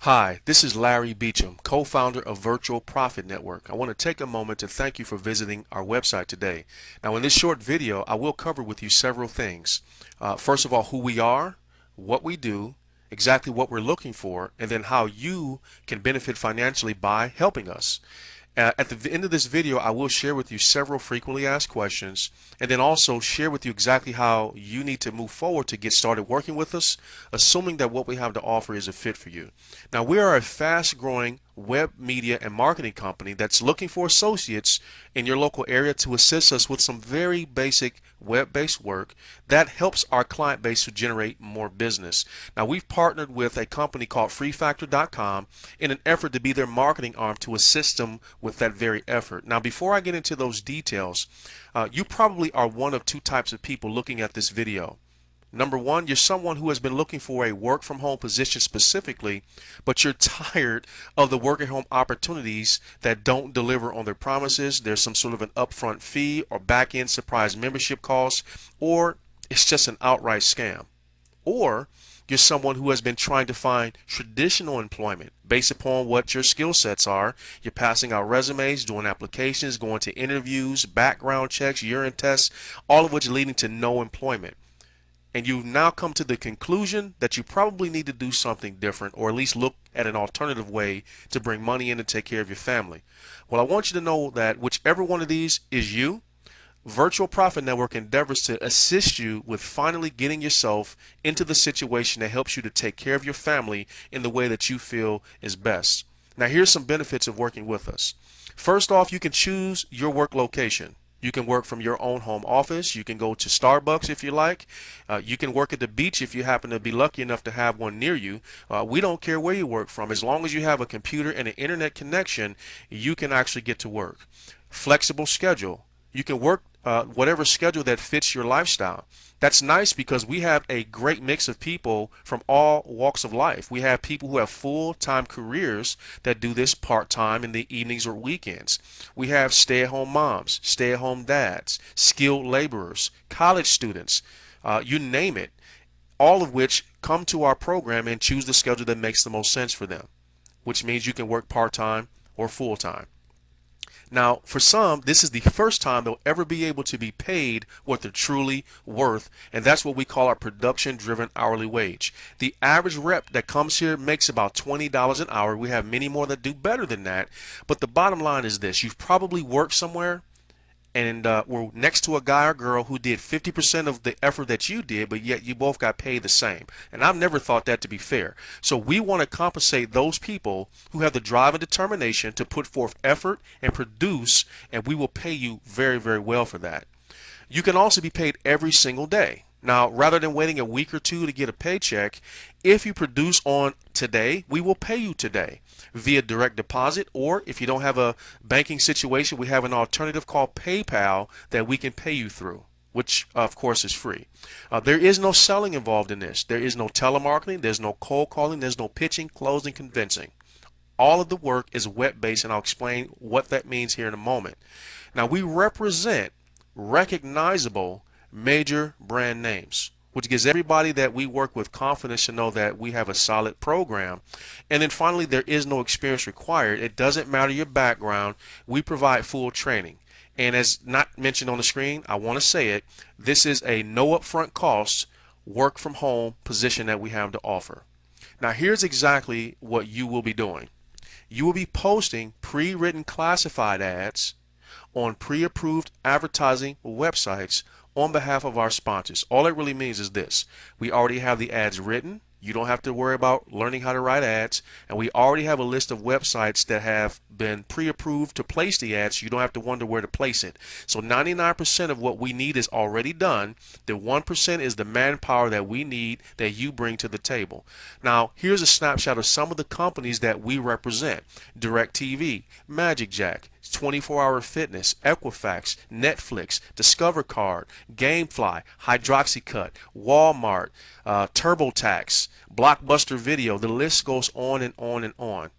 Hi, this is Larry Beecham, co-founder of Virtual Profit Network. I want to take a moment to thank you for visiting our website today. Now, in this short video, I will cover with you several things. First of all, who we are, what we do, exactly what we're looking for, and then how you can benefit financially by helping us. At the end of this video, I will share with you several frequently asked questions and then also share with you exactly how you need to move forward to get started working with us, assuming that what we have to offer is a fit for you. Now, we are a fast growing web media and marketing company that's looking for associates in your local area to assist us with some very basic web-based work that helps our client base to generate more business. Now, we've partnered with a company called freefactor.com in an effort to be their marketing arm to assist them with that very effort. Now, before I get into those details, you probably are one of two types of people looking at this video. Number one, you're someone who has been looking for a work from home position specifically, but you're tired of the work at home opportunities that don't deliver on their promises. There's some sort of an upfront fee or back end surprise membership cost, or it's just an outright scam. Or you're someone who has been trying to find traditional employment based upon what your skill sets are. You're passing out resumes, doing applications, going to interviews, background checks, urine tests, all of which leading to no employment. And you've now come to the conclusion that you probably need to do something different, or at least look at an alternative way to bring money in and take care of your family. Well, I want you to know that whichever one of these is you, Virtual Profit Network endeavors to assist you with finally getting yourself into the situation that helps you to take care of your family in the way that you feel is best. Now, here's some benefits of working with us. First off, you can choose your work location. You can work from your own home office. You can go to Starbucks if you like. You can work at the beach if you happen to be lucky enough to have one near you. We don't care where you work from. As long as you have a computer and an internet connection, you can actually get to work. Flexible schedule. You can work whatever schedule that fits your lifestyle. That's nice because we have a great mix of people from all walks of life. We have people who have full-time careers that do this part-time in the evenings or weekends. We have stay-at-home moms, stay-at-home dads, skilled laborers, college students, you name it, all of which come to our program and choose the schedule that makes the most sense for them, which means you can work part-time or full-time. Now, for some, this is the first time they'll ever be able to be paid what they're truly worth, and that's what we call our production-driven hourly wage. The average rep that comes here makes about $20 an hour. We have many more that do better than that, but the bottom line is this. You've probably worked somewhere and were next to a guy or girl who did 50% of the effort that you did, but yet you both got paid the same. And I've never thought that to be fair. So we want to compensate those people who have the drive and determination to put forth effort and produce, and we will pay you very, very well for that. You can also be paid every single day. Now, rather than waiting a week or two to get a paycheck, if you produce on today, we will pay you today via direct deposit, or if you don't have a banking situation, we have an alternative called PayPal that we can pay you through, which of course is free. There is no selling involved in this. There is no telemarketing, there's no cold calling, there's no pitching, closing, convincing. All of the work is web-based, and I'll explain what that means here in a moment. Now, we represent recognizable major brand names, which gives everybody that we work with confidence to know that we have a solid program. And then finally, there is no experience required. It doesn't matter your background. We provide full training. And as not mentioned on the screen, I want to say it, this is a no upfront cost work from home position that we have to offer. Now, here's exactly what you will be doing. You will be posting pre-written classified ads on pre-approved advertising websites on behalf of our sponsors. All it really means is this. We already have the ads written. You don't have to worry about learning how to write ads, and we already have a list of websites that have been pre-approved to place the ads, so you don't have to wonder where to place it. So 99% of what we need is already done. The 1% is the manpower that we need that you bring to the table. Now, here's a snapshot of some of the companies that we represent. DirecTV, Magic Jack, 24-Hour Fitness, Equifax, Netflix, Discover Card, Gamefly, Hydroxycut, Walmart, TurboTax, Blockbuster Video. The list goes on and on and on.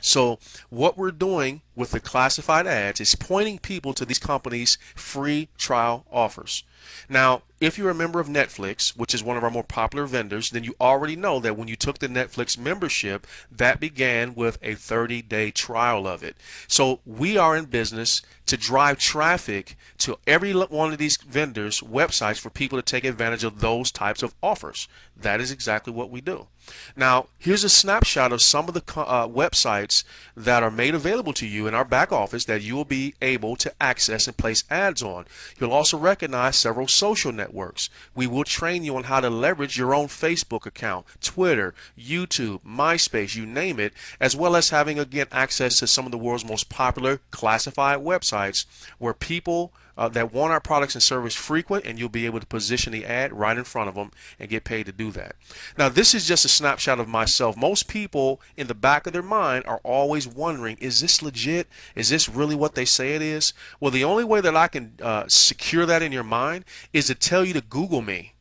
So what we're doing with the classified ads is pointing people to these companies' free trial offers. Now, if you're a member of Netflix, which is one of our more popular vendors, then you already know that when you took the Netflix membership, that began with a 30-day trial of it. So we are in business to drive traffic to every one of these vendors' websites for people to take advantage of those types of offers. That is exactly what we do. Now, here's a snapshot of some of the websites that are made available to you in our back office that you will be able to access and place ads on. You'll also recognize several social networks. We will train you on how to leverage your own Facebook account, Twitter, YouTube, MySpace, you name it, as well as having, again, access to some of the world's most popular classified websites where people that want our products and service frequent, and you'll be able to position the ad right in front of them and get paid to do that. Now, this is just a snapshot of myself. Most people in the back of their mind are always wondering, is this legit? Is this really what they say it is? Well, the only way that I can secure that in your mind is to tell you to Google me.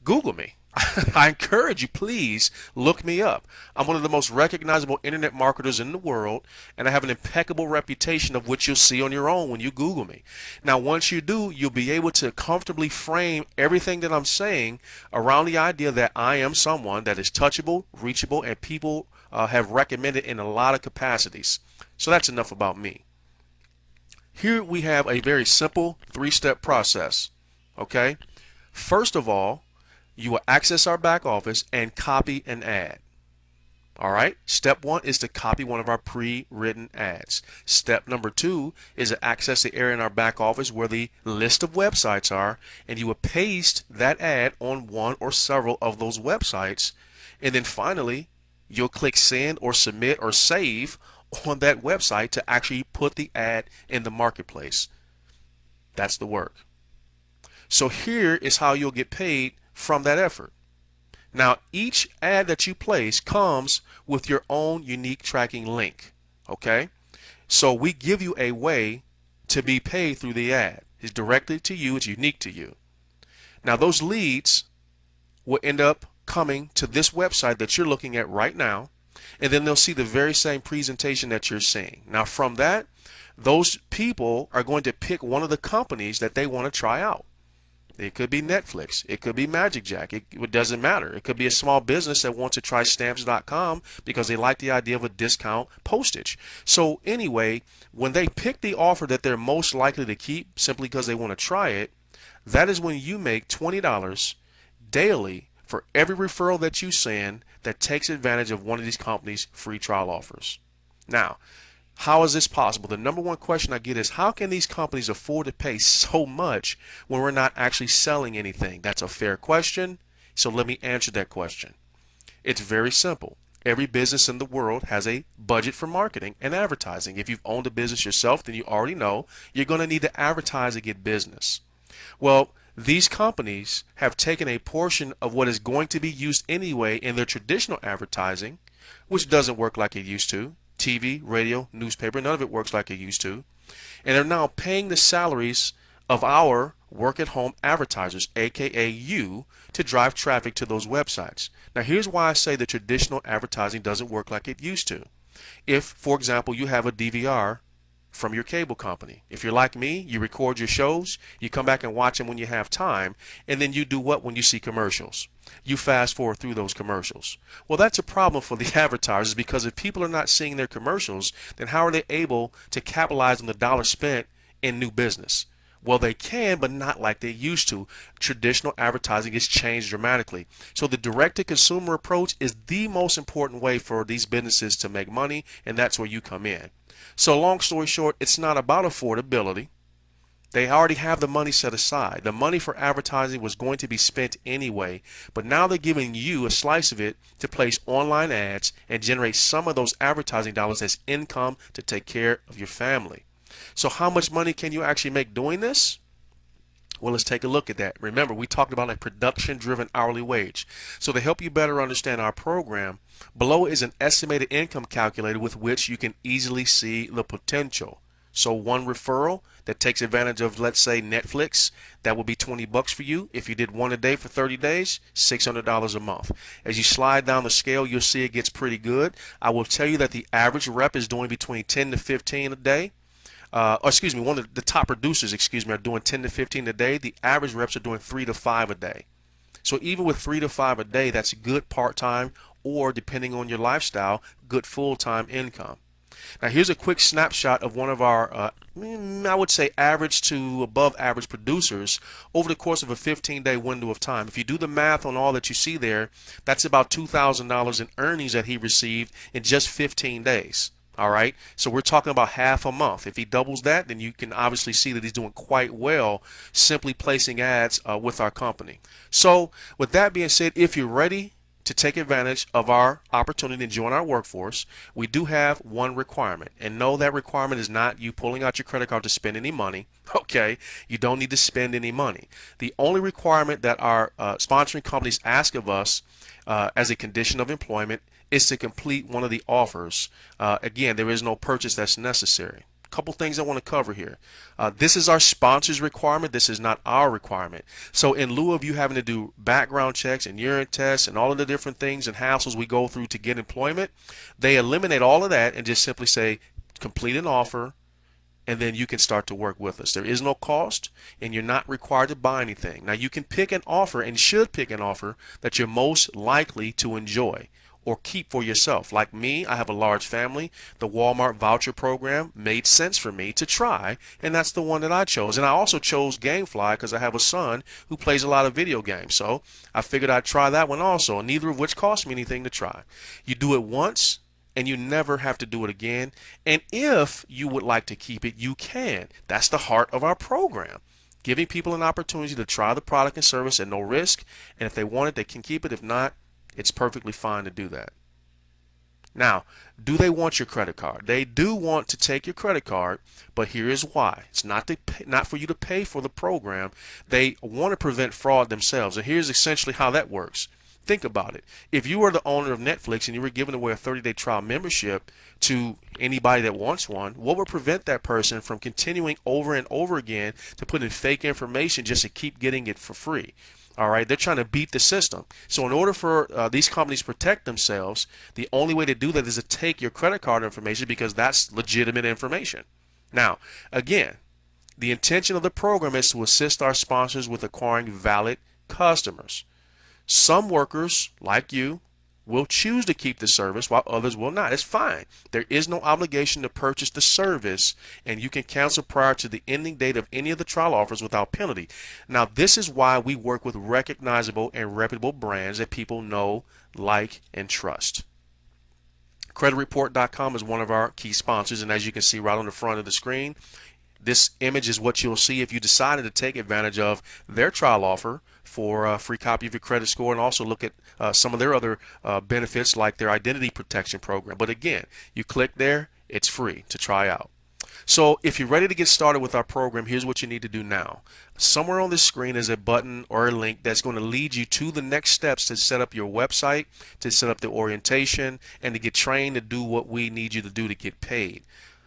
Google me. I encourage you, please look me up. I'm one of the most recognizable internet marketers in the world, and I have an impeccable reputation of which you'll see on your own when you Google me. Now, once you do, you'll be able to comfortably frame everything that I'm saying around the idea that I am someone that is touchable, reachable, and people have recommended in a lot of capacities. So that's enough about me. Here we have a very simple three-step process. Okay? First of all, you will access our back office and copy an ad. All right. Step one is to copy one of our pre-written ads. Step number two is to access the area in our back office where the list of websites are, and you will paste that ad on one or several of those websites. And then finally, you'll click send or submit or save on that website to actually put the ad in the marketplace. That's the work. So here is how you'll get paid from that effort. Now, each ad that you place comes with your own unique tracking link. Okay? So we give you a way to be paid through the ad. It's directly to you, it's unique to you. Now, those leads will end up coming to this website that you're looking at right now, and then they'll see the very same presentation that you're seeing. Now, from that, those people are going to pick one of the companies that they want to try out. It could be Netflix. It could be Magic Jack. It doesn't matter. It could be a small business that wants to try stamps.com because they like the idea of a discount postage. So anyway, when they pick the offer that they're most likely to keep simply because they want to try it, that is when you make $20 daily for every referral that you send that takes advantage of one of these companies' free trial offers. Now, how is this possible? The number one question I get is, how can these companies afford to pay so much when we're not actually selling anything? That's a fair question, so let me answer that question. It's very simple. Every business in the world has a budget for marketing and advertising. If you've owned a business yourself, then you already know you're going to need to advertise to get business. Well, these companies have taken a portion of what is going to be used anyway in their traditional advertising, which doesn't work like it used to. TV, radio, newspaper, none of it works like it used to. And they're now paying the salaries of our work-at-home advertisers, aka you, to drive traffic to those websites. Now, here's why I say the traditional advertising doesn't work like it used to. If, for example, you have a DVR from your cable company. If you're like me, you record your shows, you come back and watch them when you have time, and then you do what when you see commercials? You fast forward through those commercials. Well, that's a problem for the advertisers, because if people are not seeing their commercials, then how are they able to capitalize on the dollar spent in new business? Well, they can, but not like they used to. Traditional advertising has changed dramatically. So the direct-to-consumer approach is the most important way for these businesses to make money, and that's where you come in. So long story short, it's not about affordability. They already have the money set aside. The money for advertising was going to be spent anyway, but now they're giving you a slice of it to place online ads and generate some of those advertising dollars as income to take care of your family. So how much money can you actually make doing this? Well, let's take a look at that. Remember, we talked about a production-driven hourly wage. So to help you better understand our program, below is an estimated income calculator with which you can easily see the potential. So one referral that takes advantage of, let's say, Netflix, that will be $20 for you. If you did one a day for 30 days, $600 a month. As you slide down the scale, you'll see it gets pretty good. I will tell you that the average rep is doing between 10 to 15 a day. Or excuse me, one of the top producers, excuse me, are doing 10 to 15 a day. The average reps are doing 3 to 5 a day. So even with 3 to 5 a day, that's good part-time, or depending on your lifestyle, good full-time income. Now here's a quick snapshot of one of our, I would say average to above average producers over the course of a 15-day window of time. If you do the math on all that you see there, that's about $2,000 in earnings that he received in just 15 days. All right, so we're talking about half a month. If he doubles that, then you can obviously see that he's doing quite well simply placing ads with our company. So with that being said, if you're ready to take advantage of our opportunity to join our workforce, we do have one requirement. And no, that requirement is not you pulling out your credit card to spend any money. Okay, you don't need to spend any money. The only requirement that our sponsoring companies ask of us as a condition of employment is to complete one of the offers. Again, there is no purchase that's necessary. Couple things I want to cover here. This is our sponsor's requirement. This is not our requirement. So in lieu of you having to do background checks and urine tests and all of the different things and hassles we go through to get employment, they eliminate all of that and just simply say complete an offer, and then you can start to work with us. There is no cost, and you're not required to buy anything. Now you can pick an offer, and should pick an offer that you're most likely to enjoy or keep for yourself. Like me, I have a large family. The Walmart voucher program made sense for me to try, and that's the one that I chose. And I also chose GameFly because I have a son who plays a lot of video games. So I figured I'd try that one also, neither of which cost me anything to try. You do it once, and you never have to do it again. And if you would like to keep it, you can. That's the heart of our program. Giving people an opportunity to try the product and service at no risk, and if they want it, they can keep it. If not, it's perfectly fine to do that. Now, do they want your credit card? They do want to take your credit card, but here is why. It's not for you to pay for the program. They want to prevent fraud themselves, and here's essentially how that works. Think about it. If you were the owner of Netflix and you were giving away a 30-day trial membership to anybody that wants one, what would prevent that person from continuing over and over again to put in fake information just to keep getting it for free? All right, they're trying to beat the system. So in order for these companies to protect themselves, the only way to do that is to take your credit card information, because that's legitimate information. Now, again, the intention of the program is to assist our sponsors with acquiring valid customers. Some workers, like you, will choose to keep the service while others will not. It's fine. There is no obligation to purchase the service, and you can cancel prior to the ending date of any of the trial offers without penalty. Now, this is why we work with recognizable and reputable brands that people know, like, and trust. CreditReport.com is one of our key sponsors, and as you can see right on the front of the screen, this image is what you'll see if you decided to take advantage of their trial offer for a free copy of your credit score, and also look at some of their other benefits like their identity protection program. But again, you click there, it's free to try out. So if you're ready to get started with our program, here's what you need to do now. Somewhere on this screen is a button or a link that's going to lead you to the next steps to set up your website, to set up the orientation, and to get trained to do what we need you to do to get paid.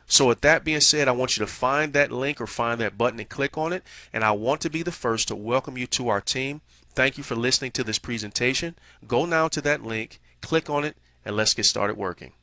So with that being said, I want you to find that link or find that button and click on it. And I want to be the first to welcome you to our team. Thank you for listening to this presentation. Go now to that link, click on it, and let's get started working.